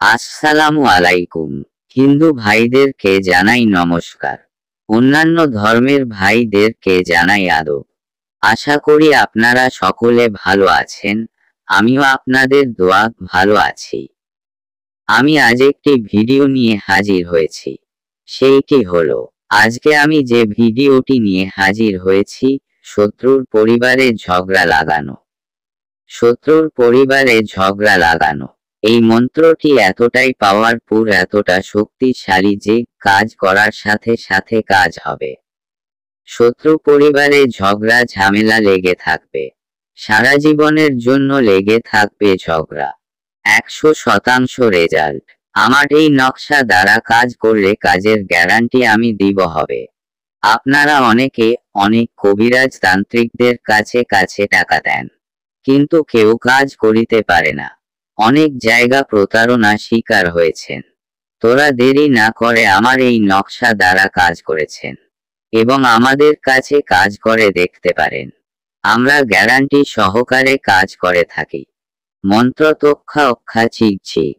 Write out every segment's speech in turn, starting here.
আসসালামু আলাইকুম। হিন্দু ভাইদেরকে জানাই নমস্কার। অন্যান্য ধর্মের ভাইদেরকে জানাই আদব। আশা করি আপনারা সকলে ভালো আছেন। আমিও আপনাদের দোয়া ভালো আছি। আমি আজ একটি ভিডিও নিয়ে হাজির হয়েছি। সেইটি হলো, আজকে আমি যে ভিডিওটি নিয়ে হাজির হয়েছি, শত্রুর পরিবারে ঝগড়া লাগানো। শত্রুর পরিবারে ঝগড়া লাগানো, এই মন্ত্রটি এতটাই পাওয়ারফুল, এতটা শক্তিশালী যে কাজ করার সাথে সাথে কাজ হবে। শত্রু পরিবারে ঝগড়া ঝামেলা লেগে থাকবে, সারা জীবনের জন্য লেগে থাকবে ঝগড়া। 100% রেজাল্ট। আমার এই নকশা দ্বারা কাজ করলে কাজের গ্যারান্টি আমি দিব হবে। আপনারা অনেকে অনেক কবিরাজ তান্ত্রিকদের কাছে কাছে টাকা দেন, কিন্তু কেউ কাজ করিতে পারে না। অনেক জায়গা প্রতারণা শিকার হয়েছেন। তোরা দেরি না করে আমার এই নকশা দ্বারা কাজ করেছেন এবং আমাদের কাছে কাজ করে দেখতে পারেন। আমরা গ্যারান্টি সহকারে কাজ করে থাকি। মন্ত্র তক্ষা অক্ষা চিক চিক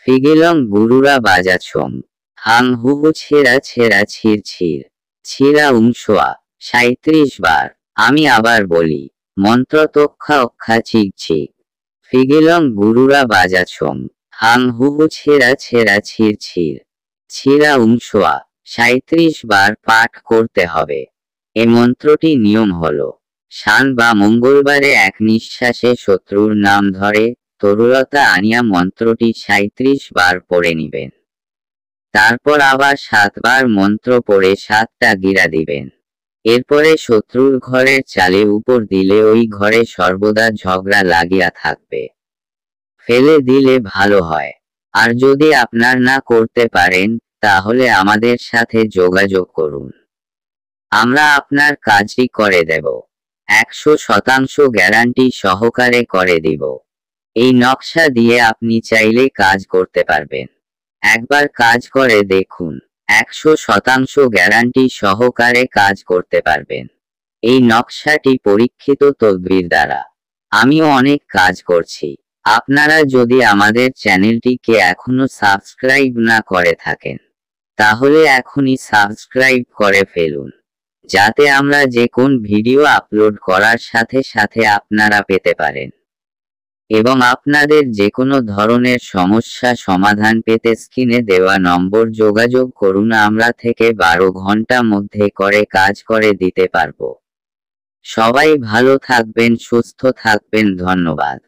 ফিগিলং গুরুরা বাজাছম হাং হুহু ছেঁড়া ছেঁড়া ছির ছির ছিরা উংশোয়া 37 বার। আমি আবার বলি, মন্ত্র তক্ষা অক্ষা চিক চিক ফিগিলং গুরুরা বাজাছম হাং হুহু ছেঁড়া ছেঁড়া ছির ছির ছিরা উংশোয়া 37 বার পাঠ করতে হবে। এ মন্ত্রটি নিয়ম হলো, শান বা মঙ্গলবারে এক নিঃশ্বাসে শত্রুর নাম ধরে তরুলতা আনিয়া মন্ত্রটি 37 বার পড়ে নিবেন। তারপর আবার 7 বার মন্ত্র পড়ে 7টা গিরা দিবেন। এরপরে শত্রুর ঘরের চালে উপর দিলে ওই ঘরে সর্বদা ঝগড়া লাগিয়া থাকবে। ফেলে দিলে ভালো হয়। আর যদি আপনার না করতে পারেন, তাহলে আমাদের সাথে যোগাযোগ করুন। আমরা আপনার কাজটি করে দেব। 100% গ্যারান্টি সহকারে করে দিব। এই নকশা দিয়ে আপনি চাইলে কাজ করতে পারবেন। একবার কাজ করে দেখুন, 100% গ্যারান্টি সহকারে কাজ করতে পারবেন। এই নকশাটি পরীক্ষিত তদবির দ্বারা। আমিও অনেক কাজ করছি। আপনারা যদি আমাদের চ্যানেলটিকে এখনো সাবস্ক্রাইব না করে থাকেন, তাহলে এখনই সাবস্ক্রাইব করে ফেলুন, যাতে আমরা যে কোন ভিডিও আপলোড করার সাথে সাথে আপনারা পেতে পারেন। এবং আপনাদের যে কোনো ধরনের সমস্যা সমাধান পেতে স্ক্রিনে দেওয়া নম্বর যোগাযোগ করুন। আমরা থেকে 12 ঘন্টা মধ্যে করে কাজ করে দিতে পারবো। সবাই ভালো থাকবেন, সুস্থ থাকবেন। ধন্যবাদ।